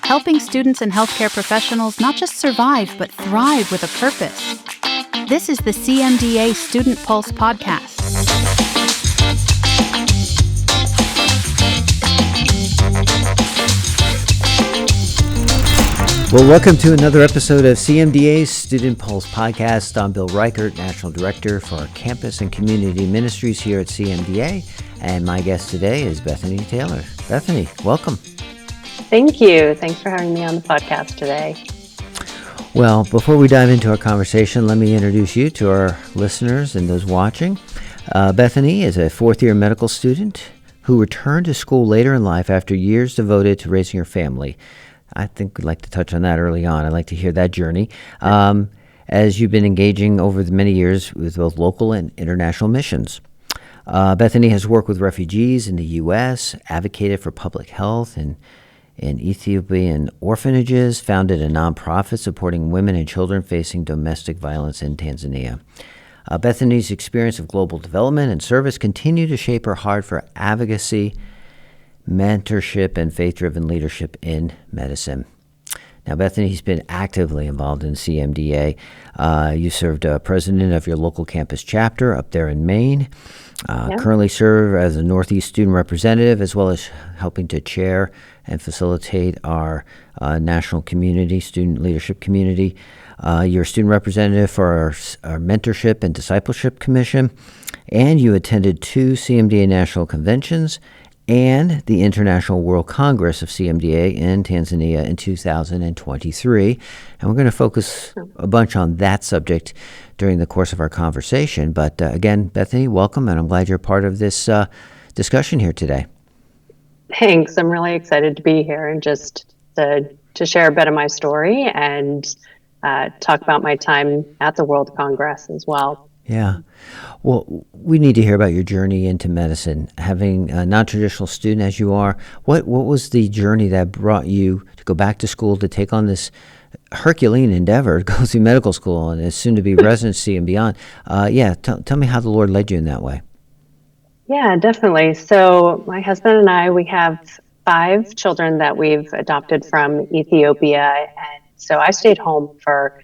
helping students and healthcare professionals not just survive, but thrive with a purpose. This is the CMDA Student Pulse podcast. Well, welcome to another episode of CMDA's Student Pulse podcast. I'm Bill Reichart, National Director for our Campus and Community Ministries here at CMDA, and my guest today is Bethany Taylor. Bethany, welcome. Thank you. Thanks for having me on the podcast today. Well, before we dive into our conversation, let me introduce you to our listeners and those watching. Bethany is a fourth-year medical student who returned to school later in life after years devoted to raising her family. I think we'd like to touch on that early on. I'd like to hear that journey. As you've been engaging over the many years with both local and international missions. Bethany has worked with refugees in the U.S., advocated for public health in Ethiopian orphanages, founded a nonprofit supporting women and children facing domestic violence in Tanzania. Bethany's experience of global development and service continue to shape her heart for advocacy, mentorship, and faith-driven leadership in medicine. Now, Bethany's been actively involved in CMDA. You served president of your local campus chapter up there in Maine. Currently serve as a Northeast student representative, as well as helping to chair and facilitate our national community, student leadership community. You're a student representative for our Mentorship and Discipleship Commission, and you attended 2 CMDA National Conventions and the International World Congress of CMDA in Tanzania in 2023. And we're going to focus a bunch on that subject during the course of our conversation. But again, Bethany, welcome, and I'm glad you're part of this discussion here today. Thanks. I'm really excited to be here and just to share a bit of my story and talk about my time at the World Congress as well. Yeah. Well, we need to hear about your journey into medicine. Having a non-traditional student as you are, what was the journey that brought you to go back to school to take on this Herculean endeavor, go through medical school and soon to be residency and beyond? Tell me how the Lord led you in that way. Yeah, definitely. So my husband and I, we have 5 children that we've adopted from Ethiopia. And so I stayed home for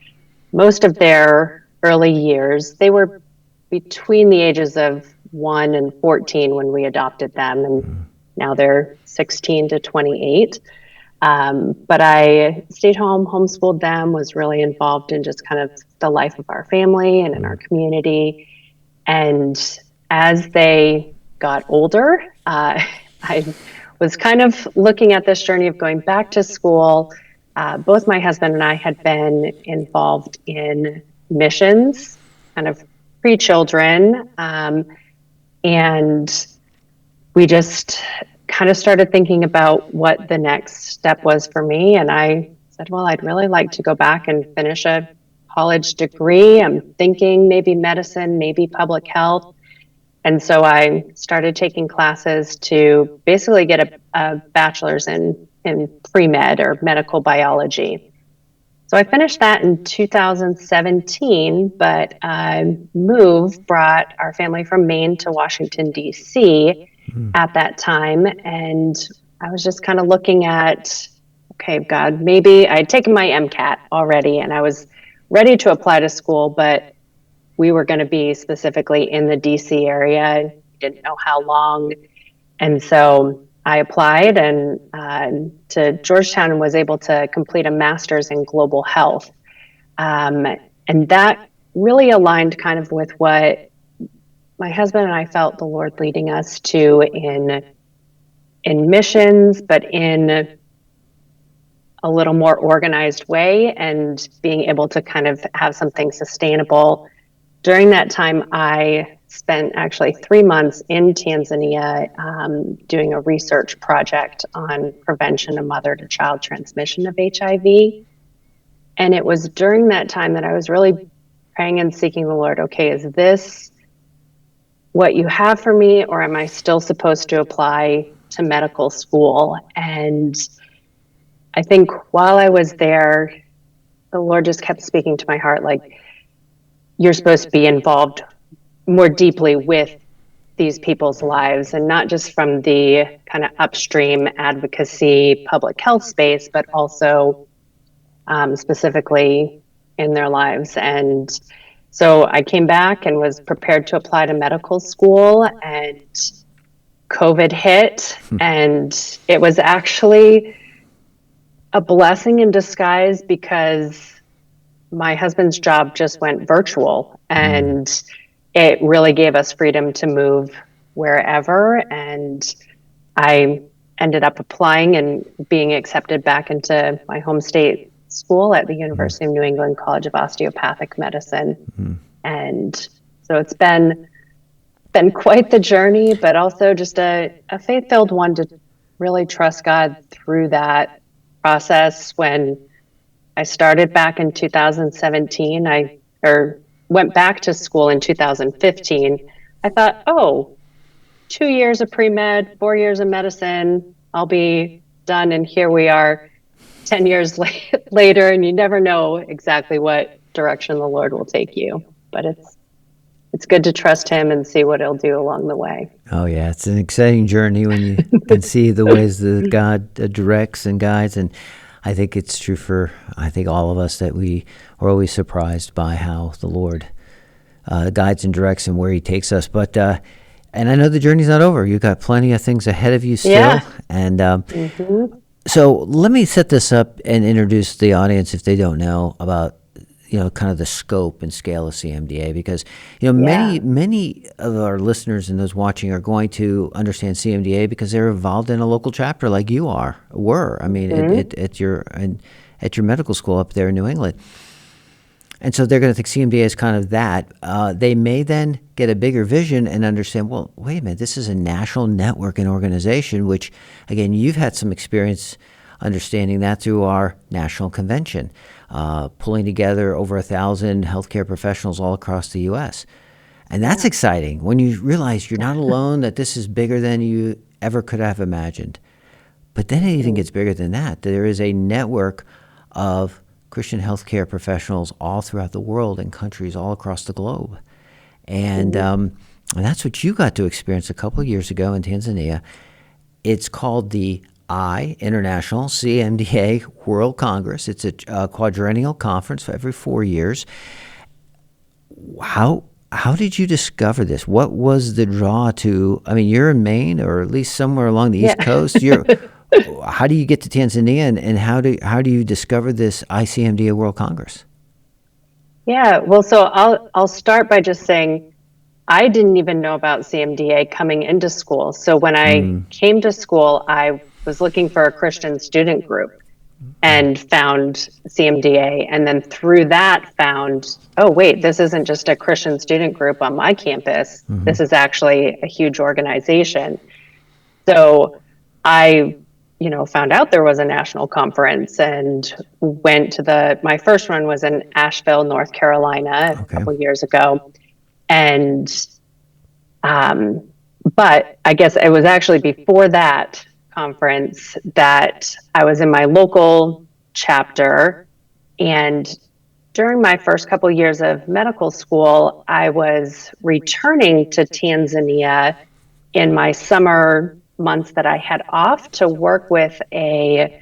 most of their early years. They were between the ages of 1 and 14 when we adopted them, and now they're 16 to 28. But I stayed home, homeschooled them, was really involved in just kind of the life of our family and in our community. And as they got older, I was kind of looking at this journey of going back to school. Both my husband and I had been involved in missions, kind of pre-children, and we just kind of started thinking about what the next step was for me. And I said, well, I'd really like to go back and finish a college degree. I'm thinking maybe medicine, maybe public health. And so I started taking classes to basically get a bachelor's in pre-med or medical biology. So I finished that in 2017, but move brought our family from Maine to Washington, D.C. At that time. And I was just kind of looking at, okay, God, maybe I'd taken my MCAT already and I was ready to apply to school, but we were going to be specifically in the D.C. area. Didn't know how long. And so I applied to Georgetown and was able to complete a master's in global health. And that really aligned kind of with what my husband and I felt the Lord leading us to in missions, but in a little more organized way and being able to kind of have something sustainable. During that time, I spent actually 3 months in Tanzania doing a research project on prevention of mother-to-child transmission of HIV. And it was during that time that I was really praying and seeking the Lord, okay, is this what you have for me, or am I still supposed to apply to medical school? And I think while I was there, the Lord just kept speaking to my heart, like, you're supposed to be involved more deeply with these people's lives, and not just from the kind of upstream advocacy public health space, but also specifically in their lives. And so I came back and was prepared to apply to medical school, and COVID hit. And it was actually a blessing in disguise because my husband's job just went virtual, and it really gave us freedom to move wherever. And I ended up applying and being accepted back into my home state school at the University of New England College of Osteopathic Medicine. And so it's been quite the journey, but also just a faith-filled one to really trust God through that process. When I started back in 2017, or went back to school in 2015, I thought, 2 years of pre-med, 4 years of medicine, I'll be done. And here we are 10 years later, and you never know exactly what direction the Lord will take you. But it's good to trust him and see what he'll do along the way. Oh, yeah. It's an exciting journey when you can see the ways that God directs and guides. And I think it's true for, all of us, that we are always surprised by how the Lord guides and directs and where he takes us. But, and I know the journey's not over. You've got plenty of things ahead of you still. Yeah. And so let me set this up and introduce the audience, if they don't know, about kind of the scope and scale of CMDA, because many of our listeners and those watching are going to understand CMDA because they're involved in a local chapter like you were. I mean, at your medical school up there in New England, and so they're going to think CMDA is kind of that. They may then get a bigger vision and understand, well, wait a minute, this is a national network and organization, which, again, you've had some experience understanding that through our national convention, pulling together over 1,000 healthcare professionals all across the U.S. And that's exciting when you realize you're not alone, that this is bigger than you ever could have imagined. But then it even gets bigger than that. There is a network of Christian healthcare professionals all throughout the world in countries all across the globe. And that's what you got to experience a couple of years ago in Tanzania. It's called the International CMDA World Congress. It's a quadrennial conference for every 4 years. How did you discover this? What was the draw to? I mean, you're in Maine, or at least somewhere along the East Coast. How do you get to Tanzania, and how do you discover this ICMDA World Congress? Yeah, well, so I'll start by just saying I didn't even know about CMDA coming into school. So when I came to school, I was looking for a Christian student group and found CMDA. And then through that found, oh, wait, this isn't just a Christian student group on my campus. This is actually a huge organization. So I, found out there was a national conference and went to my first one was in Asheville, North Carolina, a couple years ago. And, but I guess it was actually before that conference that I was in my local chapter. And during my first couple years of medical school, I was returning to Tanzania in my summer months that I had off to work with a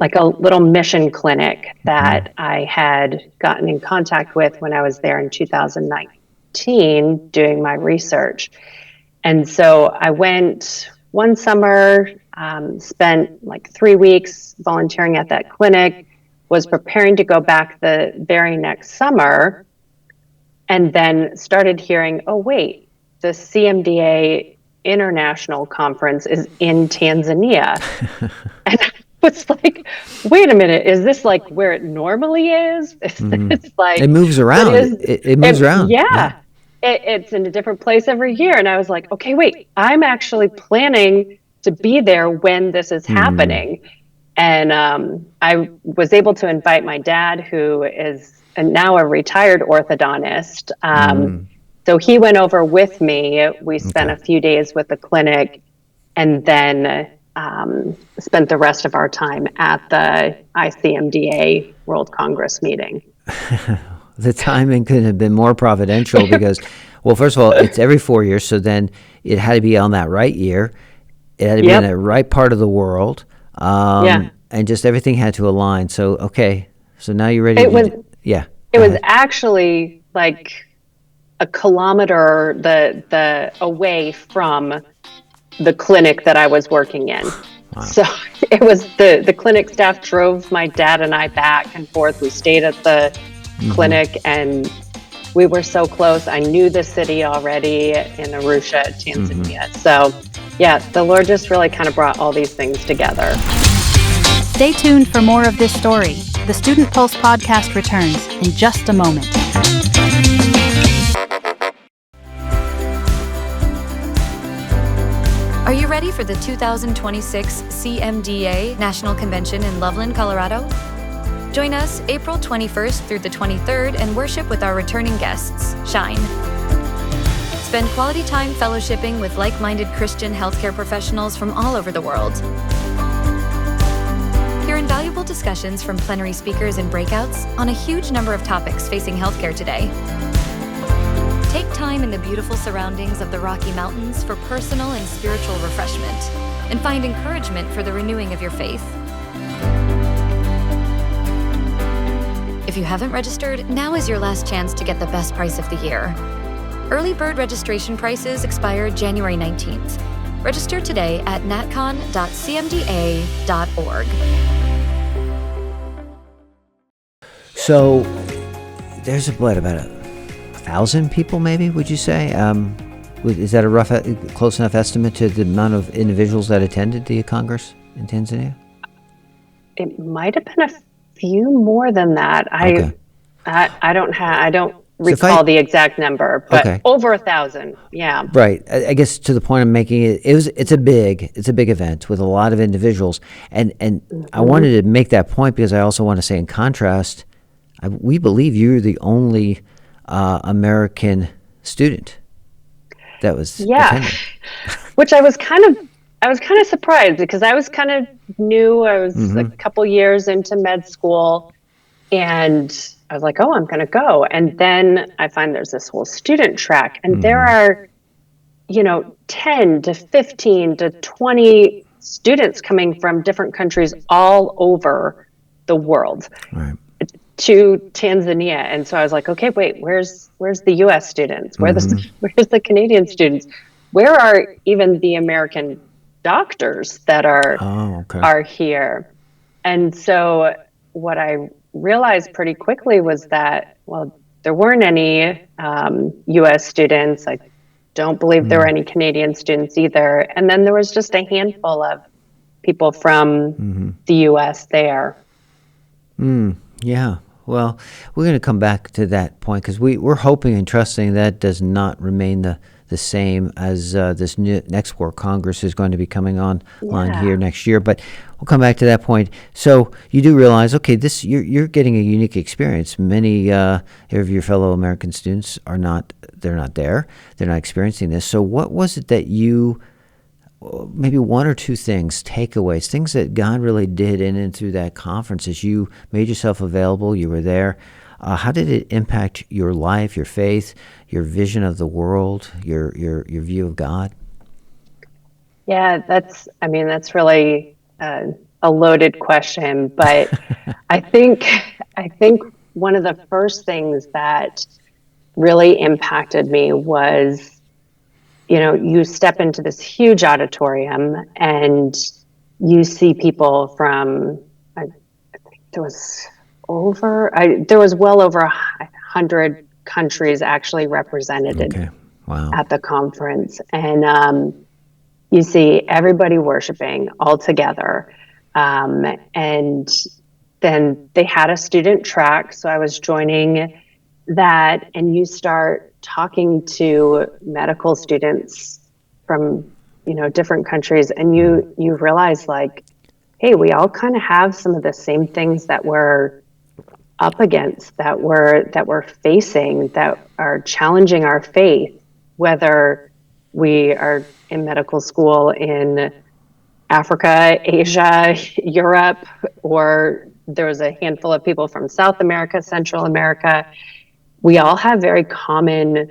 little mission clinic that I had gotten in contact with when I was there in 2019 doing my research. And so I went one summer, spent 3 weeks volunteering at that clinic, was preparing to go back the very next summer, and then started hearing, oh, wait, the CMDA International Conference is in Tanzania. And I was like, wait a minute, is this where it normally is? It's it moves around. It moves around. Yeah. It's in a different place every year. And I was like, okay, wait, I'm actually planning to be there when this is happening. And I was able to invite my dad, who is now a retired orthodontist. So he went over with me. We spent a few days with the clinic, and then spent the rest of our time at the ICMDA World Congress meeting. The timing couldn't have been more providential because Well, first of all, it's every 4 years, so then it had to be on that right year. It had to be in the right part of the world, and just everything had to align. So, okay, so now you're ready. It was actually like a kilometer the away from the clinic that I was working in. Wow. So it was the clinic staff drove my dad and I back and forth. We stayed at the clinic, and we were so close. I knew the city already in Arusha, Tanzania. So yeah, the Lord just really kind of brought all these things together. Stay tuned for more of this story. The Student Pulse podcast returns in just a moment. Are you ready for the 2026 CMDA National Convention in Loveland, Colorado? Join us April 21st through the 23rd and worship with our returning guests, Shine. Spend quality time fellowshipping with like-minded Christian healthcare professionals from all over the world. Hear invaluable discussions from plenary speakers and breakouts on a huge number of topics facing healthcare today. Take time in the beautiful surroundings of the Rocky Mountains for personal and spiritual refreshment, and find encouragement for the renewing of your faith. If you haven't registered, now is your last chance to get the best price of the year. Early bird registration prices expire January 19th. Register today at natcon.cmda.org. So there's about 1,000 people, maybe, would you say? Is that a close enough estimate to the amount of individuals that attended the Congress in Tanzania? It might have been a few more than that. Okay. I don't recall the exact number, but over 1,000. Yeah. Right. I guess to the point I'm making, it's a big event with a lot of individuals, and I wanted to make that point because I also want to say, in contrast, we believe you're the only American student that was attending. Which I was kind of surprised, because I was kind of new. I was a couple years into med school, and I was like, oh, I'm going to go. And then I find there's this whole student track, and there are, 10 to 15 to 20 students coming from different countries all over the world. Right. To Tanzania. And so I was like, okay, wait, where's the US students? Where's the Canadian students? Where are even the American doctors that are here? And so what I realized pretty quickly was that, well, there weren't any US students. I don't believe there were any Canadian students either. And then there was just a handful of people from the US there. Yeah. Well, we're going to come back to that point, because we're hoping and trusting that does not remain the same as this next World Congress is going to be coming online here next year. But we'll come back to that point. So you do realize, okay, you're getting a unique experience. Many of your fellow American students they're not there. They're not experiencing this. So what was it that you, maybe one or two takeaways, things that God really did in and through that conference as you made yourself available, you were there. How did it impact your life, your faith, your vision of the world, your view of God? Yeah, that's really a loaded question, but I think one of the first things that really impacted me was, you step into this huge auditorium and you see people from, I think there was well over 100 countries actually represented at the conference. And you see everybody worshiping all together. And then they had a student track, so I was joining that, and you start talking to medical students from different countries, and you realize, like, hey, we all kind of have some of the same things that we're up against, that we're facing, that are challenging our faith, whether we are in medical school in Africa, Asia, Europe, or there was a handful of people from South America, Central America. We all have very common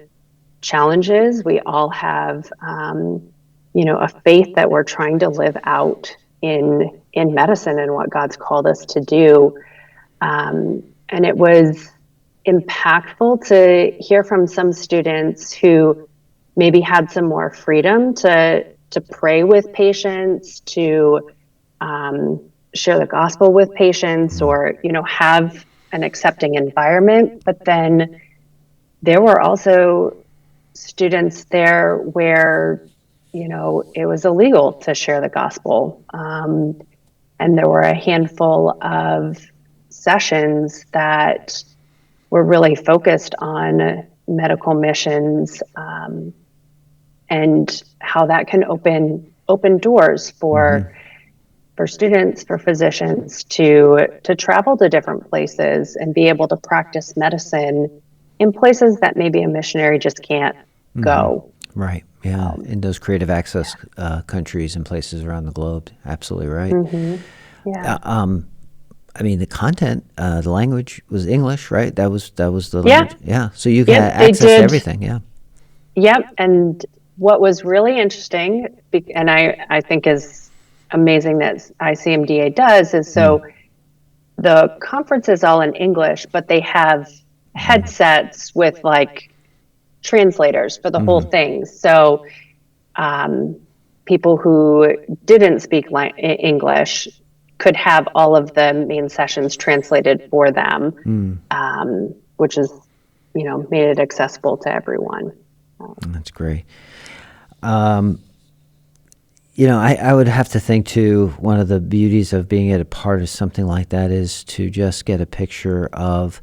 challenges. We all have, a faith that we're trying to live out in medicine and what God's called us to do. And it was impactful to hear from some students who maybe had some more freedom to pray with patients, to share the gospel with patients, or have an accepting environment. But then there were also students there where it was illegal to share the gospel, and there were a handful of sessions that were really focused on medical missions, and how that can open doors for students, for physicians to travel to different places and be able to practice medicine in places that maybe a missionary just can't go. Right. Yeah. In those creative access countries and places around the globe. Absolutely right. Yeah. I mean, the content, the language was English, right? That was the language. Yeah. So you had access to everything. Yeah. Yep. And what was really interesting, and I think is amazing that ICMDA does, is so the conference is all in English, but they have headsets with like translators for the whole thing. So people who didn't speak English could have all of the main sessions translated for them, which is, made it accessible to everyone. That's great. I would have to think too, one of the beauties of being at a part of something like that is to just get a picture of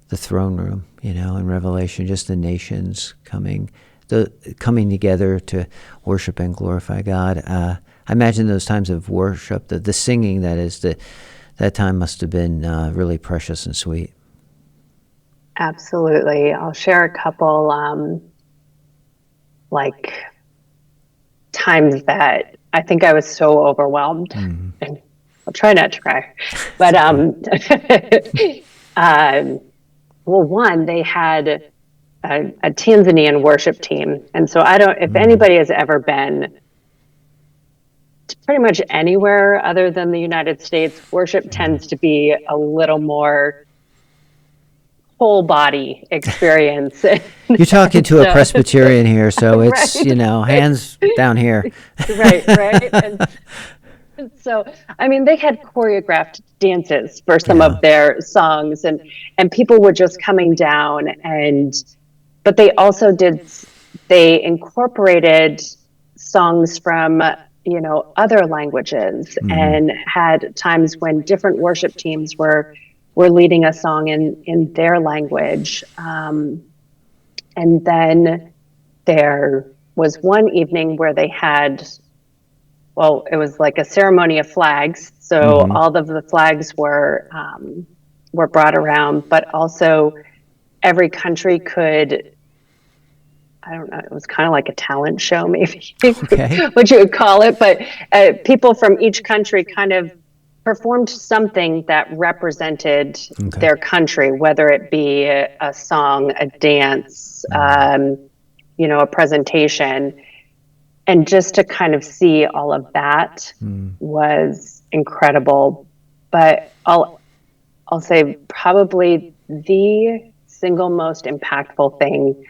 the throne room, in Revelation, just the nations coming together to worship and glorify God. I imagine those times of worship, the singing, that time must have been really precious and sweet. Absolutely. I'll share a couple times that I think I was so overwhelmed, and I'll try not to cry, but well, one, they had a Tanzanian worship team, and so if anybody has ever been to pretty much anywhere other than the United States, worship tends to be a little more whole body experience. You're talking to a Presbyterian here, so it's, hands down here. Right. And so, they had choreographed dances for some of their songs, and people were just coming down, but they also they incorporated songs from, other languages, and had times when different worship teams were leading a song in their language. And then there was one evening where they had, it was like a ceremony of flags. So all of the flags were brought around, but also every country could, I don't know, it was kind of like a talent show, maybe, what you would call it. But people from each country kind of performed something that represented their country, whether it be a song, a dance, a presentation. And just to kind of see all of that was incredible. But I'll say probably the single most impactful thing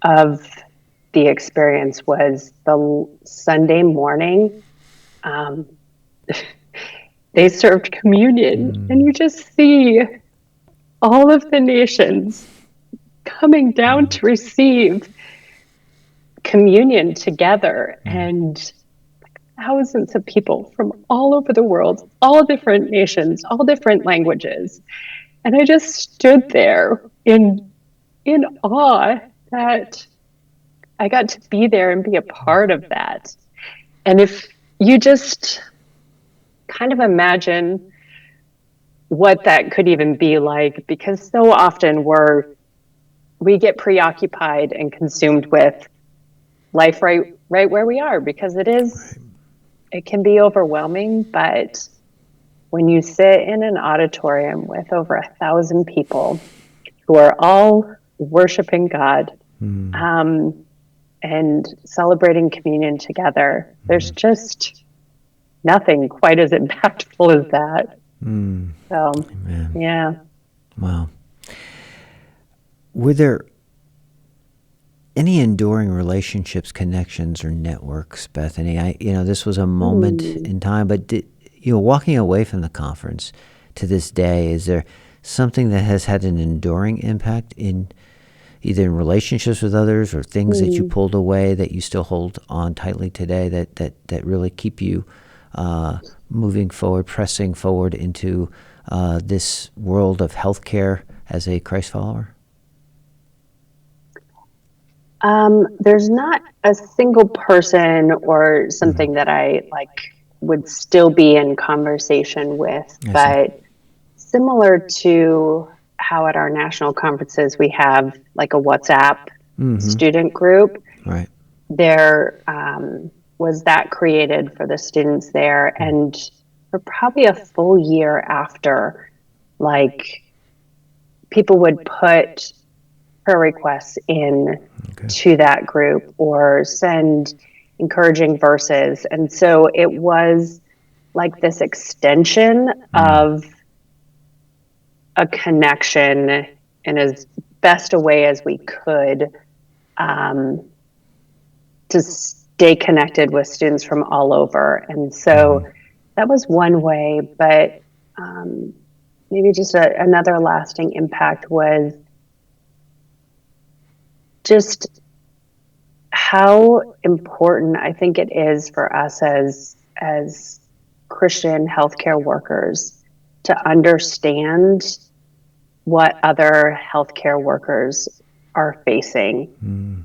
of the experience was the Sunday morning. They served communion, and you just see all of the nations coming down to receive communion together, and thousands of people from all over the world, all different nations, all different languages. And I just stood there in awe that I got to be there and be a part of that. And if you just kind of imagine what that could even be like, because so often we get preoccupied and consumed with life right where we are, because it can be overwhelming. But when you sit in an auditorium with over 1,000 people who are all worshiping God, and celebrating communion together. There's just nothing quite as impactful as that. So, Amen. yeah. Wow. Were there any enduring relationships, connections, or networks, Bethany? This was a moment in time, but walking away from the conference to this day, is there something that has had an enduring impact in either in relationships with others or things that you pulled away that you still hold on tightly today that really keep you moving forward, pressing forward into this world of healthcare as a Christ follower? There's not a single person or something that I would still be in conversation with, but similar to how at our national conferences we have like a WhatsApp student group, Right. there was that created for the students there. And for probably a full year after, people would put prayer requests in to that group or send encouraging verses. And so it was like this extension of a connection in as best a way as we could, to stay connected with students from all over. And so that was one way, but maybe just another lasting impact was just how important I think it is for us as Christian healthcare workers to understand what other healthcare workers are facing.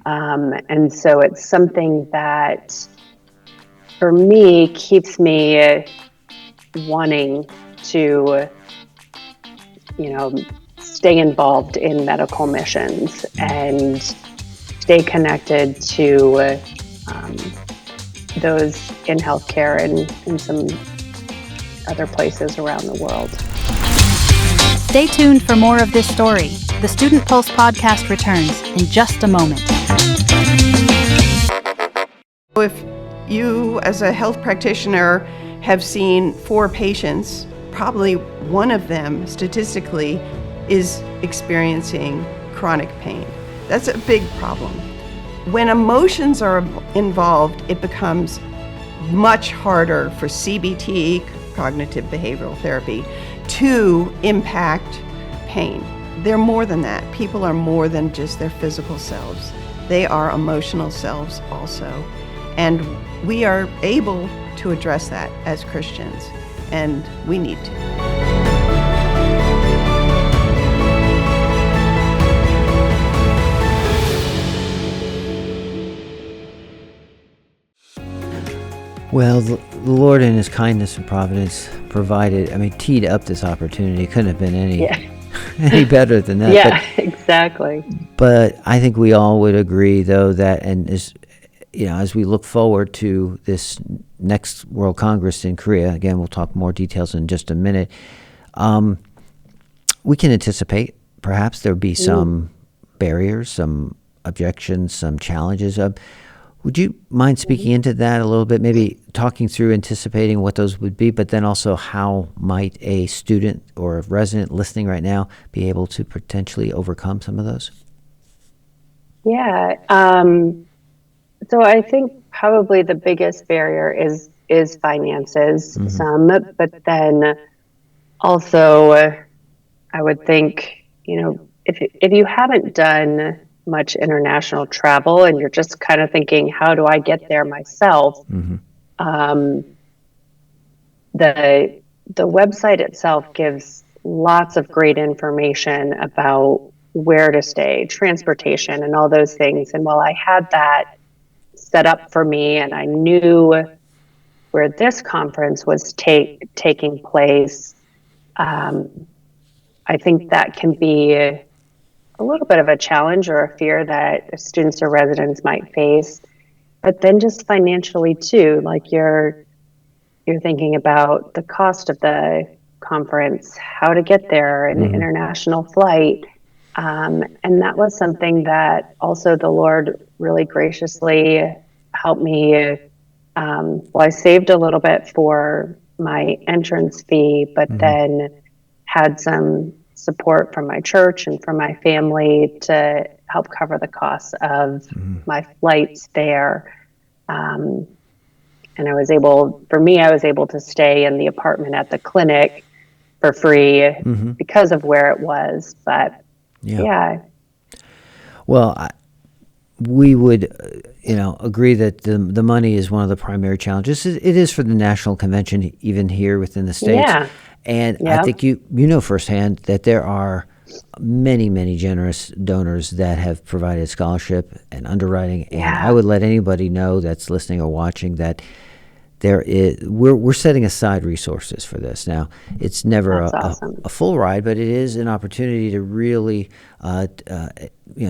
And so it's something that, for me, keeps me wanting to, stay involved in medical missions and stay connected to those in healthcare and in some other places around the world. Stay tuned for more of this story. The Student Pulse podcast returns in just a moment. If you, as a health practitioner, have seen 4 patients, probably one of them, statistically, is experiencing chronic pain. That's a big problem. When emotions are involved, it becomes much harder for CBT, cognitive behavioral therapy, to impact pain. They're more than that. People are more than just their physical selves. They are emotional selves also. And we are able to address that as Christians, and we need to. Well, the Lord in His kindness and providence teed up this opportunity. Couldn't have been any better than that. Yeah, exactly. But I think we all would agree, though, that as we look forward to this next World Congress in Korea, again, we'll talk more details in just a minute. We can anticipate perhaps there'll be some barriers, some objections, some challenges. Would you mind speaking into that a little bit, maybe talking through anticipating what those would be, but then also how might a student or a resident listening right now be able to potentially overcome some of those? Yeah. So I think probably the biggest barrier is finances, but then also I would think, if you haven't done much international travel and you're just kind of thinking, how do I get there myself? The website itself gives lots of great information about where to stay, transportation, and all those things. And while I had that set up for me and I knew where this conference was taking place, I think that can be a little bit of a challenge or a fear that students or residents might face. But then just financially too, like you're thinking about the cost of the conference, how to get there, an international flight. And that was something that also the Lord really graciously helped me. I saved a little bit for my entrance fee, but then had some support from my church and from my family to help cover the costs of my flights there. And I was able to stay in the apartment at the clinic for free because of where it was. But yeah. Well, we would, agree that the money is one of the primary challenges. It is for the national convention, even here within the states. Yeah. And I think you know firsthand that there are many, many generous donors that have provided scholarship and underwriting. And I would let anybody know that's listening or watching that we're setting aside resources for this. Now, it's never a full ride, but it is an opportunity to really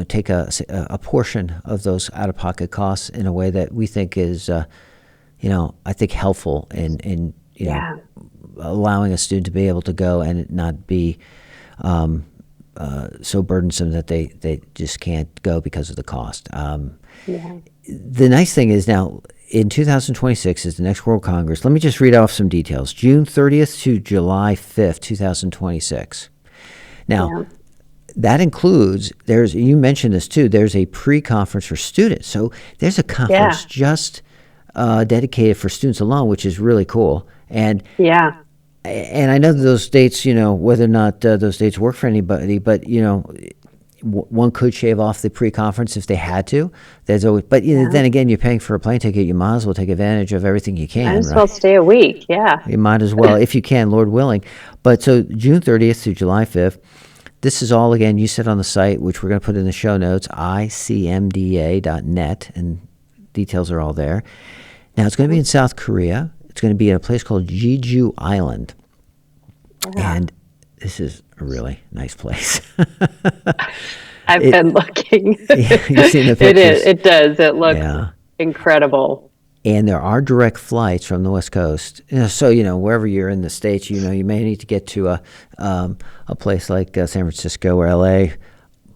take a portion of those out-of-pocket costs in a way that we think is I think helpful in allowing a student to be able to go and it not be so burdensome that they just can't go because of the cost. The nice thing is now, in 2026 is the next World Congress. Let me just read off some details. June 30th to July 5th, 2026. Now, that includes, you mentioned this too, there's a pre-conference for students. So there's a conference just dedicated for students alone, which is really cool. And I know that those dates, whether or not those dates work for anybody, but, one could shave off the pre-conference if they had to. There's always, but then again, you're paying for a plane ticket. You might as well take advantage of everything you can. Might as well stay a week. Yeah, you might as well if you can, Lord willing. But so June 30th through July 5th. This is all, again, you said on the site, which we're going to put in the show notes, ICMDA.net, and details are all there. Now, it's going to be in South Korea. It's going to be in a place called Jeju Island, and this is a really nice place. I've been looking. You've seen the pictures. It does. It looks incredible. And there are direct flights from the West Coast. So, wherever you're in the States, you may need to get to a place like San Francisco or L.A.,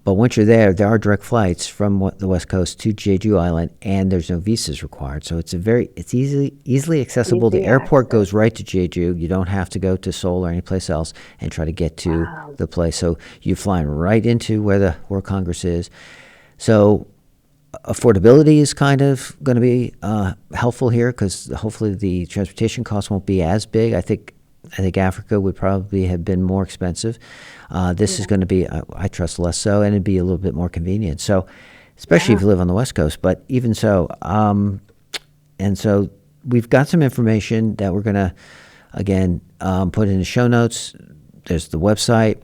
but once you're there are direct flights from the West Coast to Jeju Island, and there's no visas required. So it's easily accessible. The airport goes right to Jeju. You don't have to go to Seoul or any place else and try to get to the place. So you're flying right into where the World Congress is. So affordability is kind of going to be helpful here because hopefully the transportation costs won't be as big. I think Africa would probably have been more expensive. This is going to be, I trust, less so, and it'd be a little bit more convenient. So, especially if you live on the West Coast. But even so, and so we've got some information that we're going to, again, put in the show notes. There's the website.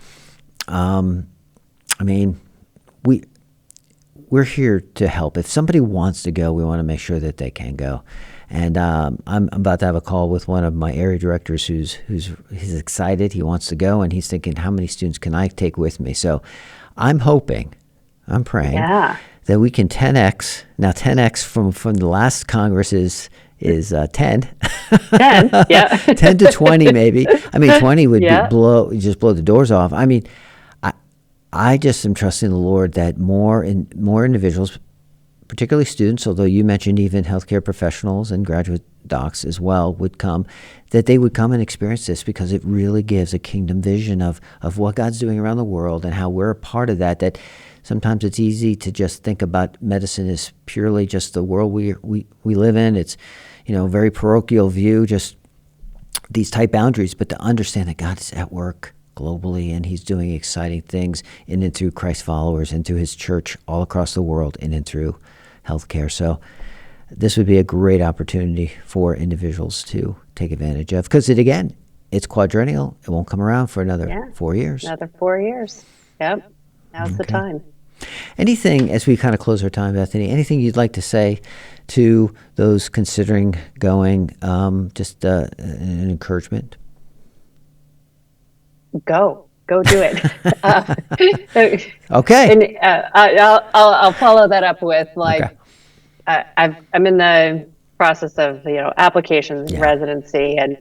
We're here to help. If somebody wants to go, we want to make sure that they can go. And I'm about to have a call with one of my area directors who's excited. He wants to go, and he's thinking, how many students can I take with me? So I'm praying that we can 10x. Now 10x from the last Congress is 10. 10, yeah. 10 to 20 maybe. 20 would blow the doors off. I just am trusting the Lord that more individuals, particularly students, although you mentioned even healthcare professionals and graduate docs as well would come, that they would come and experience this because it really gives a kingdom vision of what God's doing around the world and how we're a part of that. That sometimes it's easy to just think about medicine as purely just the world we live in. It's, very parochial view, just these tight boundaries, but to understand that God is at work globally, and he's doing exciting things in and through Christ followers and through his church all across the world in and through healthcare. So this would be a great opportunity for individuals to take advantage of because it's quadrennial. It won't come around for another 4 years. Another 4 years. Yep. Now's the time. Anything, as we kind of close our time, Bethany, anything you'd like to say to those considering going, just an encouragement? Go do it. Okay. And I'll follow that up with I'm in the process of applications and residency, and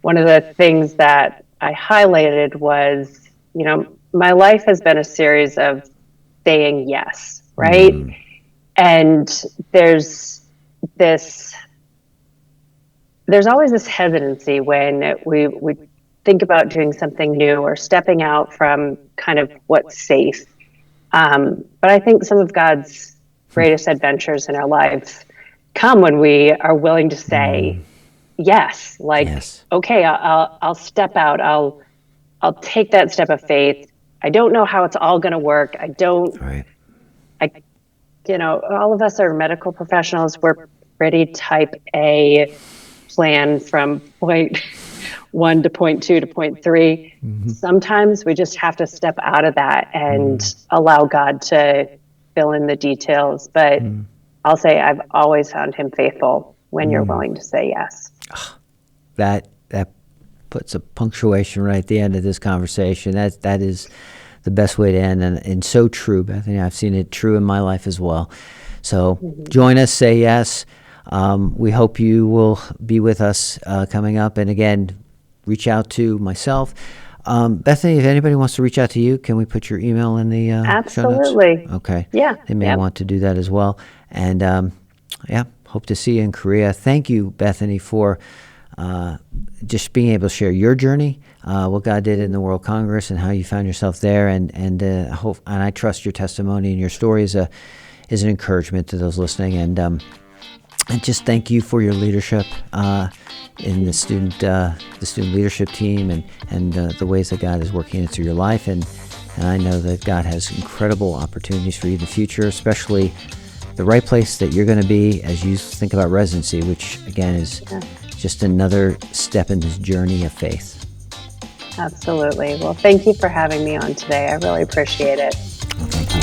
one of the things that I highlighted was my life has been a series of saying yes, right? And there's always this hesitancy when we think about doing something new or stepping out from kind of what's safe. But I think some of God's greatest adventures in our lives come when we are willing to say yes. Like, Yes. okay, I'll step out. I'll take that step of faith. I don't know how it's all going to work. Right. All of us are medical professionals. We're pretty type A, plan from point 1 to point 2 to point 3. Sometimes we just have to step out of that and allow God to fill in the details. But I'll say I've always found him faithful when you're willing to say yes. That puts a punctuation right at the end of this conversation. That is the best way to end, and so true, Bethany. I've seen it true in my life as well. So join us, say yes. We hope you will be with us coming up. And again, reach out to myself. Bethany, if anybody wants to reach out to you, can we put your email in the Absolutely. show notes? Okay. Yeah. They may want to do that as well. And hope to see you in Korea. Thank you, Bethany, for just being able to share your journey, what God did in the World Congress, and how you found yourself there. And I trust your testimony and your story is an encouragement to those listening. And just thank you for your leadership in the student leadership team, and the ways that God is working through your life. And I know that God has incredible opportunities for you in the future, especially the right place that you're going to be as you think about residency, which again is just another step in this journey of faith. Absolutely. Well, thank you for having me on today. I really appreciate it. Well, thank you.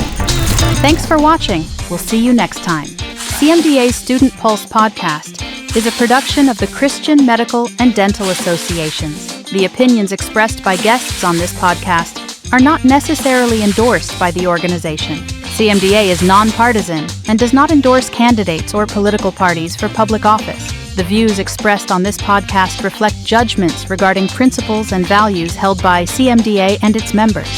Thanks for watching. We'll see you next time. CMDA Student Pulse Podcast is a production of the Christian Medical and Dental Associations. The opinions expressed by guests on this podcast are not necessarily endorsed by the organization. CMDA is nonpartisan and does not endorse candidates or political parties for public office. The views expressed on this podcast reflect judgments regarding principles and values held by CMDA and its members.